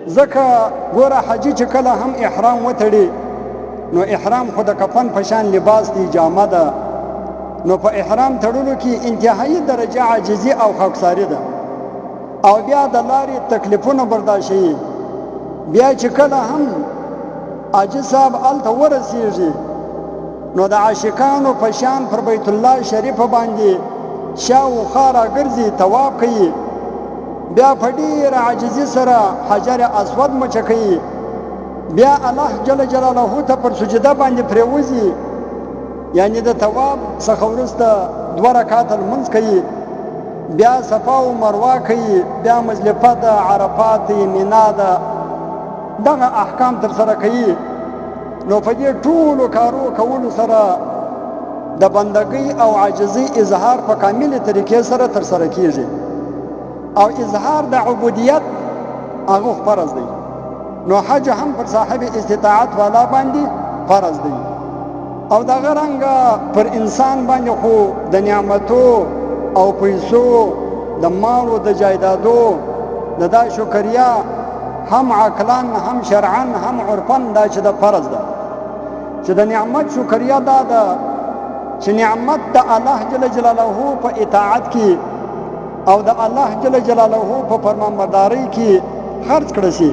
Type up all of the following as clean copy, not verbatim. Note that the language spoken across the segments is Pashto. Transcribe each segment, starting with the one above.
ځکه ګوره حاجي چې کله هم احرام وتړي نو احرام خو د کفن په شان لباس دی، جامه ده، نو په احرام تړلو کې انتهایی درجه عاجزي او خاکساري ده، او بیا د لارې تکلیفونه برداشتوي. بیا چې کله هم حاجي صاحب هلته ورسېږي نو د عاشقانو په شان پر بیت الله شریف باندې شاوخوا راګرځي، طواف کوي، بیا په ډېره عاجزي سره حجر اسود مچه کوي، بیا الله جل جلاله ته پر سجده باندې پرېوځي، یعنی د طواف څخه وروسته 2 رکعاته لمونځ کوي، بیا صفا و مروه کوي، بیا مزدلفه ده، عرفات، مینا ده، دغه احکام ترسره کوي. نو په دې ټولو کارو کولو سره د بندګۍ او عاجزۍ اظهار په کاملې طریقې سره ترسره کیږي، او اظهار د عبودیت هغه فرض دی. نو حج هم پر صاحب استطاعت والا باندې فرض دی، او دغه رنګه پر انسان باندې خو د نعمتو او پیسو، د مالو، د جایدادو د دا شکریا هم عقلان هم شرعن هم عرفن دا چې د فرض ده، چې د نعمت شکریا دا ده چې نعمت د الله جل جلاله په اطاعت کې او د الله جل جلاله په فرمانبردارۍ کې خرج کړی شي.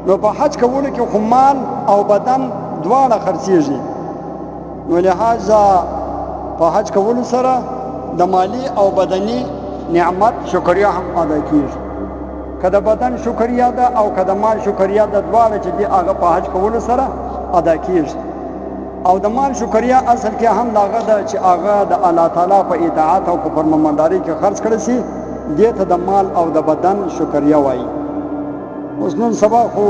نو په حج کولو کې خو مال او بدن دواړه خرڅېږي، نو لهذا په حج کولو سره د مالی او بدني نعمت شکریا هم ادا کیږي. که د بدن شکریا ده او که د مال شکریا ده، دواړه چې دي هغه په حج کولو سره ادا کیږي. او د مال شکریا اصل کې هم دغه ده چې هغه د الله تعالی په اطاعت او په فرمانبردارۍ کې خرج کړی شي، دې ته د مال او د بدن شکریا وایي. اوس نن سبا خو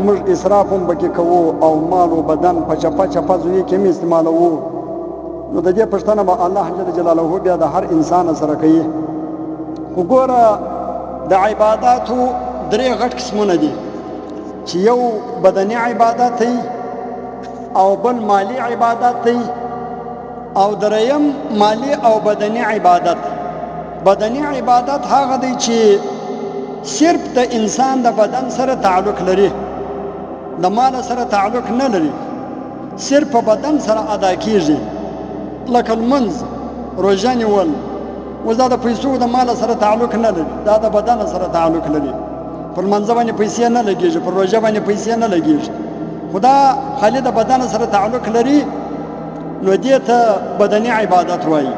موږ اسراف هم پکې کوو او مال او بدن په چپه چپه ځای کې هم استعمالوو. نو د دې پوښتنه به الله جل جلاله بیا د هر انسان سره کوي. خو ګوره د عباداتو 3 غټ قسمونه دي، چې یو بدني عبادت دی، او بل مالی عبادت دی، او دریم مالی او بدني عبادت. بدني عبادت هغه دی چې صرف د انسان د بدن سره تعلق لري، د مال سره تعلق نه لري، صرف په بدن سره ادا کیږي، لکه لمونځ، روژه نیول. اوس دا د پیسو د مال سره تعلق نه لري، دا د بدن سره تعلق لري. پر لمانځه باندې پیسې نه لګېږي، پر روژه باندې پیسې نه لګېږي، خو دا خالي د بدن سره تعلق لري، نو دې ته بدني عبادت وایي.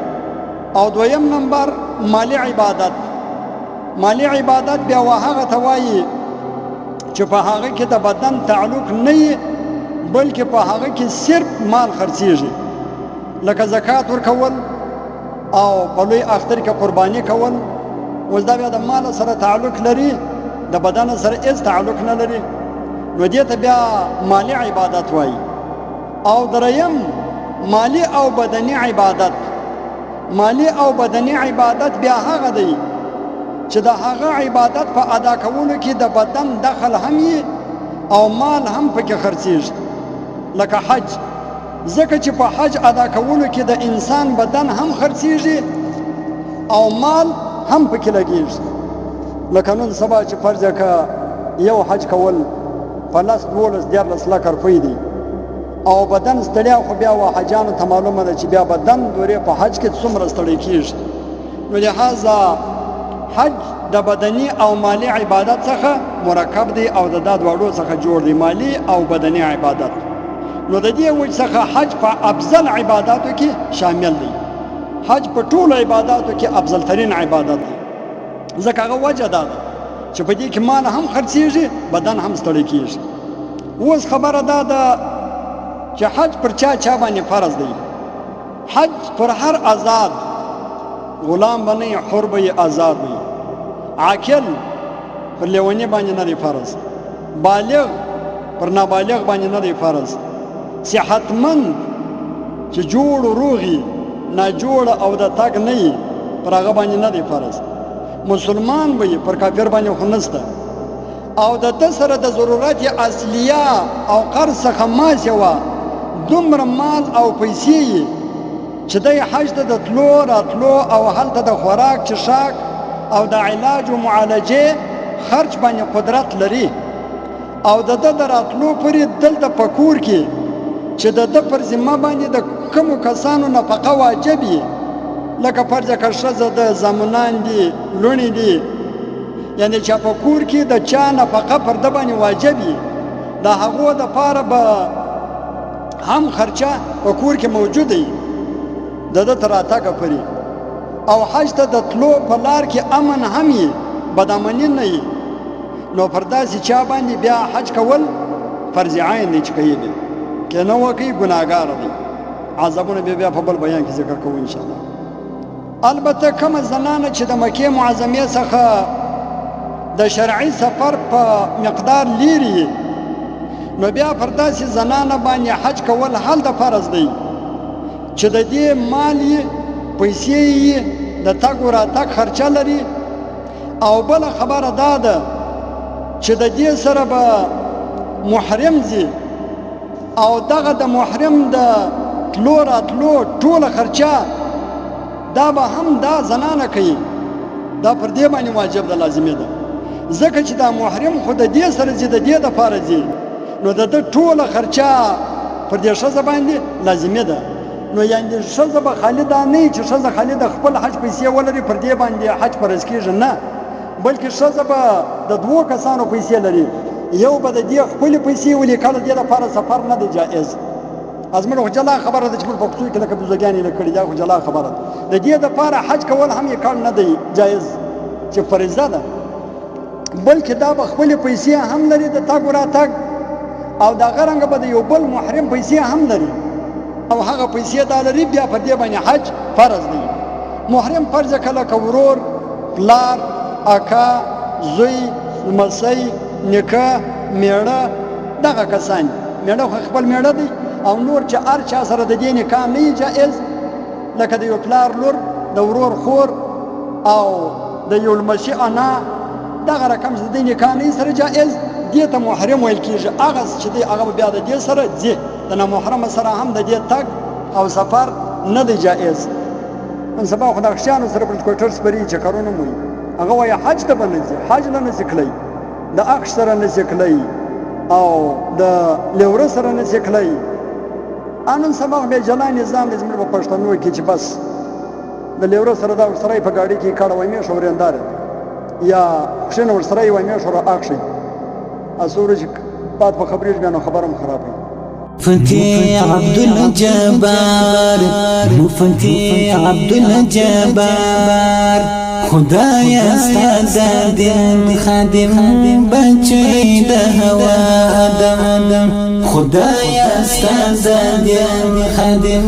او دویم نمبر مالی عبادت. مالی عبادت بیا هغه ته وایي چې په هغه کې د بدن تعلق نه وي، بلکې په هغه کې صرف مال خرڅېږي، لکه زکات ورکول او په لوی اختر کې قرباني کول. اوس دا بیا د مال سره تعلق لري، د بدن سره هیڅ تعلق نه لري، نو دې ته بیا مالی عبادت وایي. او دریم مالی او بدني عبادت. مالی او بدني عبادت بیا هغه دی چې د هغه عبادت په ادا کولو کې د بدن دخل هم وي او مال هم پکې خرڅېږي، لکه حج. ځکه چې په حج ادا کولو کې د انسان بدن هم خرڅېږي او مال هم پکې لګېږي. لکه نن سبا چې فرض که یو حج کول په 10-12 لکه روپۍ دي، او بدن ستړیا، خو بیا حاجانو ته معلومه ده چې بیا بدن دورې په حج کې څومره ستړی کېږي. نو لهذا حج د بدني او مالی عبادت څخه مرکب دی، او د دا دواړو څخه جوړ دی، مالی او بدني عبادت. نو د دې وجه څخه حج په افضل عباداتو کې شامل دی. حج په ټولو عباداتو کې افضل ترین عبادت دی، ځکه هغه وجه دا ده چې په دې کې مال هم خرڅېږي، بدن هم ستړی کېږي. اوس خبره دا ده چې حج پر چا باندې فرض دی. حج پر هر آزاد غلام باندې، حر به آزاد وي. عاقل پر لیونی باندې نه دی فرض، بالغ پر نابالغ باندې نه دی فرض، صحتمند چې جوړ روغي، ناجوړ او د تګ نه وي پر هغه باندې نه دی فرض. مسلمان وي، پر کافر باندې خو نشته. او د ده سره د ضرورت اصلیه او قرض څخه ماسیوه دومره مال او پیسې یي چې دی حج ته د تلو راتلو او هلته د خوراک چښاک او د علاج و معالجې خرج باندې قدرت لري، او د ده د راتلو پورې دلته په کور کې چې د ده پر ذمه باندې د کومو کسانو نفقه واجب وي، لکه فرضه که ښځه ده، زامنان دي، لوڼې دي، یعنې چې په کور کې د چا نفقه پر ده باندې واجب وي، د هغو دپاره به هم خرچه په کور کې موجوده وي د ده تر راتګه پورې. او حج ته د تلو په لار کې امن هم وي، بدامني نه وي. نو پر داسې چا باندې بیا حج کول فرض عین دی چې کوي دی، که نه وکړي ګناهګار دی. عذابونه بیا په بل بیان کې ذکر کوو انشاءالله. البته کومه زنانه چې د مکې معظمې څخه د شرعي سفر په مقدار لیري، نو بیا پر داسې زنانه باندې حج کول هلته فرض دی چې د دې مال یې، پیسې یې، د تګ و راتګ خرچه لري. او بله خبره دا ده چې د دې سره به محرم ځي، او دغه د محرم د تلو راتلو ټوله خرچه دا به هم دا زنانه کوي، دا پر دې باندې واجب ده، لازمي ده. ځکه چې دا محرم خو د دې سره ځي، د دې دپاره ځي، نو د ده ټوله خرچه پر دې ښځه باندې لازمي ده. نو یعنې ښځه به خالي دا نه وي چې ښځه خالي د خپل حج پیسې ولري پر دې باندې حج فرض کېږي، نه، بلکې ښځه به د دوو کسانو پیسې لري، یو به د دې خپلې پیسې ولي، کله دې دپاره سفر نه دی جایز. ازمن خو جلا خبره ده چې موږ په پښتو کې لکه بوزګانې کړي، دا خو جلا خبره ده. د دې دپاره حج کول هم یې کار نه دی جایز چې فریضه ده، بلکې دا به خپلې پیسې هم لري د تګ و راتګ، او دغه رنګه به د یو بل محرم پیسې هم لري، او هغه پیسې دا لري، بیا پر دې باندې حج فرض دی. محرم فرض کله که ورور، پلار، اکا، زوی، لمسی، نیکه، میړه، دغه کسان، میړه خو خپل میړه دی، او نور چې هر چا سره د دې نکاح نه وي جایز، لکه د یو پلار لور، د ورور خور، او د یو لمسي انا، دغه رقم چې د دې نکاح نه سره جایز، دې ته محرم ویل کېږي. هغه چې دی هغه بیا د دې سره ځي، د نامحرمه سره هم د دې تګ او سفر نه دی جایز. نن سبا خو د اخشیانو سره پلټکوټر سپري چې کارونه موي، هغه وایي حج ته به نه ځي، حج نه نسي کلی، د اخش سره نسي کلی، او د لیوره سره نسي کلی. نن سبا بیا جلا نظام دی زموږ په پښتنو کې چې بس د لیوره سره دا ورسره په ګاډي کې کاړه وایي میشه ورېنداره، یا خشنه ورسره وایي میشه ور اخشي، اسوره چې بعد په خبرې بیا نو خبرم خرابه. مفتي عبد الجبار، مفتي عبد الجبار، خدایا استاد دین خادم بچی د هوا آدم، خدایا استاد دین خادم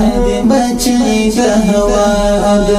بچی د هوا آدم.